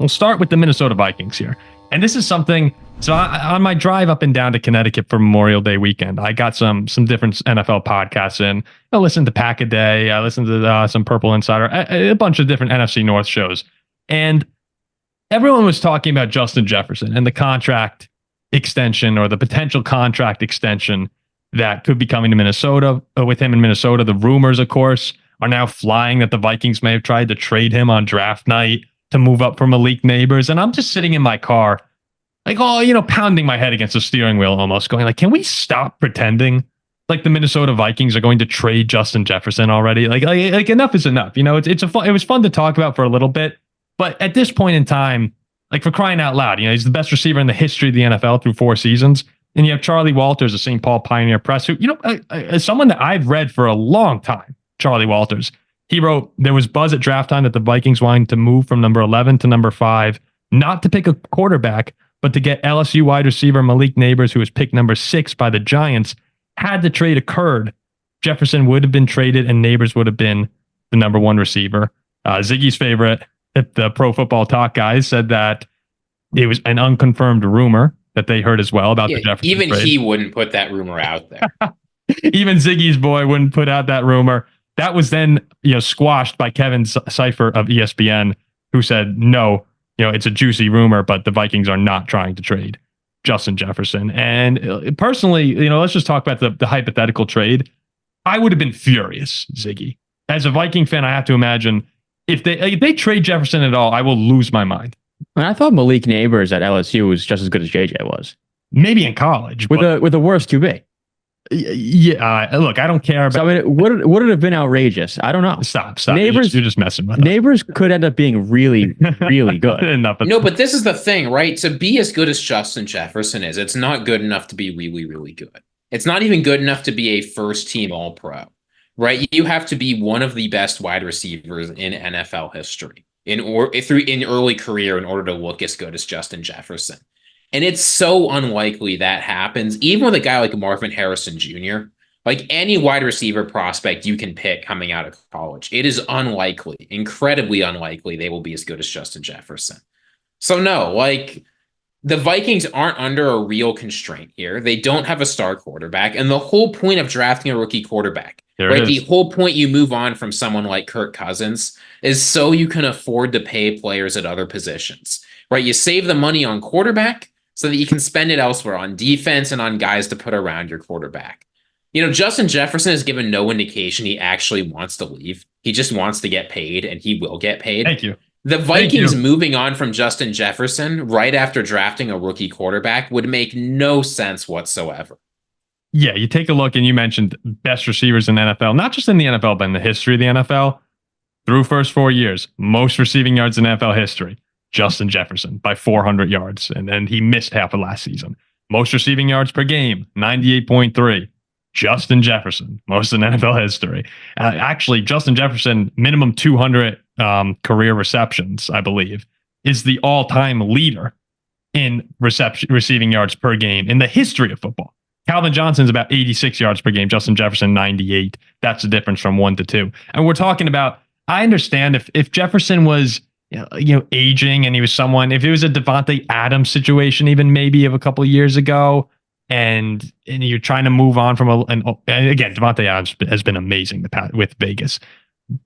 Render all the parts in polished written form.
we'll start with the Minnesota Vikings here. And this is something, so on my drive up and down to Connecticut for Memorial Day weekend, I got some different NFL podcasts in. I listened to Pack a Day. I listened to some Purple Insider, a bunch of different NFC North shows. And everyone was talking about Justin Jefferson and the contract extension or the potential contract extension that could be coming to Minnesota with him in Minnesota. The rumors, of course, are now flying that the Vikings may have tried to trade him on draft night to move up for Malik Neighbors. And I'm just sitting in my car, like, pounding my head against the steering wheel almost, going like, can we stop pretending like the Minnesota Vikings are going to trade Justin Jefferson already? Like enough is enough. It was fun to talk about for a little bit, but at this point in time, like, for crying out loud, he's the best receiver in the history of the NFL through 4 seasons. And you have Charlie Walters of St. Paul Pioneer Press, who, as someone that I've read for a long time, Charlie Walters, he wrote, there was buzz at draft time that the Vikings wanted to move from number 11 to number 5, not to pick a quarterback, but to get LSU wide receiver Malik Neighbors, who was picked number 6 by the Giants. Had the trade occurred, Jefferson would have been traded and Neighbors would have been the number 1 receiver. Ziggy's favorite, the Pro Football Talk guys, said that it was an unconfirmed rumor that they heard as well about the Jefferson even trade. He wouldn't put that rumor out there. Even Ziggy's boy wouldn't put out that rumor. That was then, squashed by Kevin Seifert of ESPN, who said, no, it's a juicy rumor, but the Vikings are not trying to trade Justin Jefferson. And personally, let's just talk about the hypothetical trade. I would have been furious, Ziggy. As a Viking fan, I have to imagine if they trade Jefferson at all, I will lose my mind. I thought Malik Neighbors at LSU was just as good as JJ was. Maybe in college. With the worst QB. Yeah, look, I don't care about. So, I mean, would it have been outrageous? I don't know. Stop. Neighbors, you're just messing with Neighbors could end up being really, really good. No, but this is the thing, right? To be as good as Justin Jefferson is, it's not good enough to be really, really good. It's not even good enough to be a first-team All-Pro, right? You have to be one of the best wide receivers in NFL history in early career in order to look as good as Justin Jefferson. And it's so unlikely that happens, even with a guy like Marvin Harrison Jr., like any wide receiver prospect you can pick coming out of college. It is unlikely, incredibly unlikely they will be as good as Justin Jefferson. So no, the Vikings aren't under a real constraint here. They don't have a star quarterback. And the whole point of drafting a rookie quarterback, the whole point you move on from someone like Kirk Cousins is so you can afford to pay players at other positions, right? You save the money on quarterback so that you can spend it elsewhere on defense and on guys to put around your quarterback. Justin Jefferson has given no indication he actually wants to leave. He just wants to get paid, and he will get paid. Thank you. The Vikings moving on from Justin Jefferson right after drafting a rookie quarterback would make no sense whatsoever. Yeah, you take a look, and you mentioned best receivers in the NFL, not just in the NFL, but in the history of the NFL. Through first 4 years, most receiving yards in NFL history. Justin Jefferson by 400 yards, and he missed half of last season. Most receiving yards per game, 98.3. Justin Jefferson, most in NFL history. Actually, Justin Jefferson, minimum 200 career receptions, I believe, is the all-time leader in receiving yards per game in the history of football. Calvin Johnson's about 86 yards per game. Justin Jefferson, 98. That's the difference from 1 to 2. And we're talking about, I understand if Jefferson was aging and he was someone, if it was a Devontae Adams situation, even maybe of a couple of years ago, and you're trying to move on from and again, Devontae Adams has been amazing with Vegas,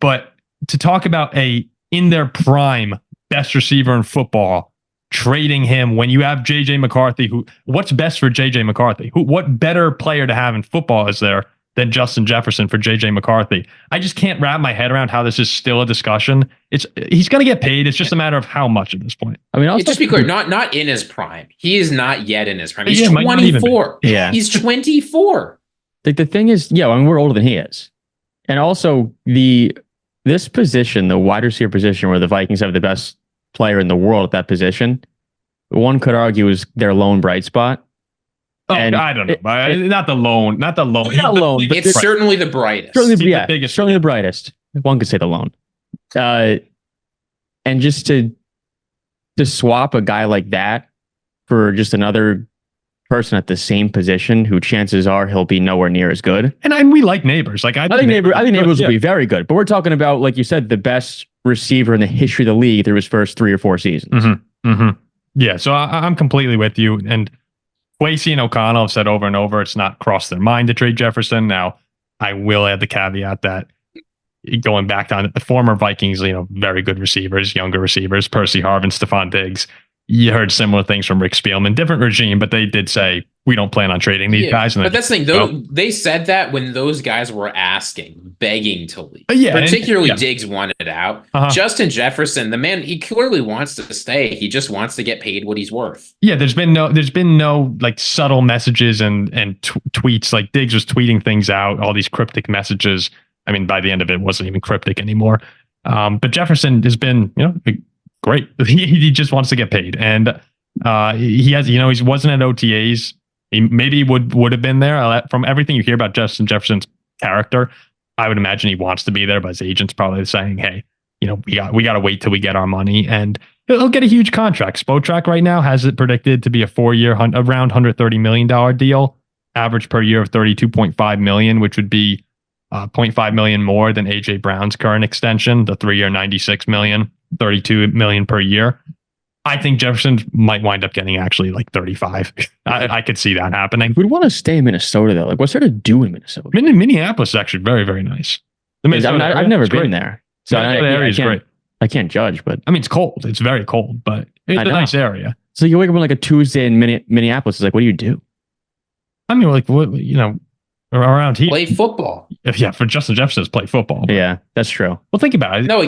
but to talk about in their prime best receiver in football, trading him when you have JJ McCarthy, what's best for JJ McCarthy? What better player to have in football is there than Justin Jefferson for JJ McCarthy? I just can't wrap my head around how this is still a discussion. He's going to get paid. It's just a matter of how much at this point. I mean, just be clear, not in his prime. He is not yet in his prime. He's 24. Yeah, he's 24. The thing is, we're older than he is, and also this position, the wide receiver position, where the Vikings have the best player in the world at that position, one could argue is their lone bright spot. Oh, I don't know. Not the lone. It's certainly the brightest. Certainly the brightest. One could say the lone. And just to swap a guy like that for just another person at the same position, who chances are he'll be nowhere near as good. And we like Neighbors. I think Neighbors will be very good. But we're talking about, like you said, the best receiver in the history of the league through his first 3 or 4 seasons. Yeah, so I'm completely with you. And Kwesi and O'Connell have said over and over it's not crossed their mind to trade Jefferson. Now, I will add the caveat that going back to the former Vikings, very good receivers, younger receivers, Percy Harvin, Stephon Diggs. You heard similar things from Rick Spielman, different regime, but they did say we don't plan on trading these guys. And but that's the thing, they said that when those guys were begging to leave. Particularly Diggs wanted out. Justin Jefferson, the man, he clearly wants to stay. He just wants to get paid what he's worth. Yeah, there's been no like subtle messages and tweets. Like Diggs was tweeting things out, all these cryptic messages. I mean, by the end of it wasn't even cryptic anymore. But Jefferson has been, great. He just wants to get paid, and he has. He wasn't at OTAs. He maybe would have been there. From everything you hear about Justin Jefferson's character, I would imagine he wants to be there. But his agent's probably saying, "Hey, we got to wait till we get our money," and he'll get a huge contract. Spotrac right now has it predicted to be a 4-year, around $130 million deal, average per year of $32.5 million, which would be 0.5 million more than AJ Brown's current extension, the 3-year $96 million, $32 million per year. I think Jefferson might wind up getting actually like 35. I could see that happening. We'd want to stay in Minnesota though. Like, what's there to do in Minnesota? Minneapolis is actually very, very nice. I've never been there, so the area is great. I can't judge, but I mean, it's cold. It's very cold, but it's a nice area. So you wake up on like a Tuesday in Minneapolis. It's like, what do you do? I mean, like what around here, play football. Yeah, for Justin Jefferson, play football. Yeah, that's true. Well, think about it. No,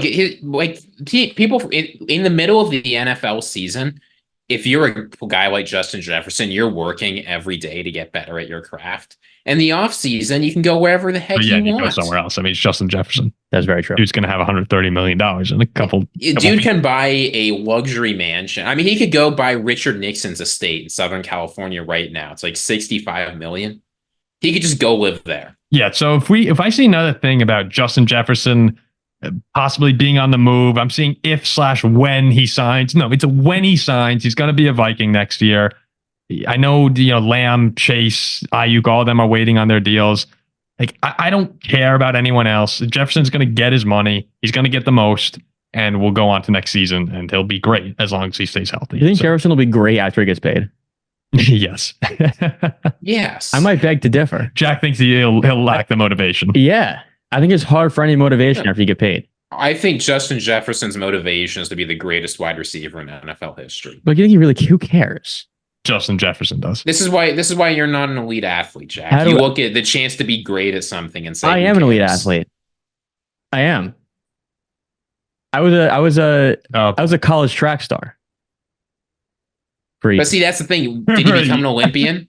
people in the middle of the NFL season, if you're a guy like Justin Jefferson, you're working every day to get better at your craft. And the off season, you can go wherever the heck you want. Go somewhere else. I mean, it's Justin Jefferson. That's very true. Dude's going to have $130 million in a couple. Dude can buy a luxury mansion. I mean, he could go buy Richard Nixon's estate in Southern California right now. It's like $65 million. He could just go live there. Yeah. So if I see another thing about Justin Jefferson possibly being on the move, I'm seeing if/when he signs. No, it's a when he signs. He's going to be a Viking next year. I know, Lamb, Chase, Ayuk, all of them are waiting on their deals. Like, I don't care about anyone else. Jefferson's going to get his money. He's going to get the most, and we'll go on to next season, and he'll be great as long as he stays healthy. You think Jefferson will be great after he gets paid? Yes. Yes. I might beg to differ. Jack thinks he'll lack the motivation. Yeah. I think it's hard for any motivation after you get paid. I think Justin Jefferson's motivation is to be the greatest wide receiver in NFL history. But you think who cares? Justin Jefferson does. This is why you're not an elite athlete, Jack. You look at the chance to be great at something and say, I am an elite athlete. I am. I was a college track star. But see, that's the thing. Did he become an Olympian?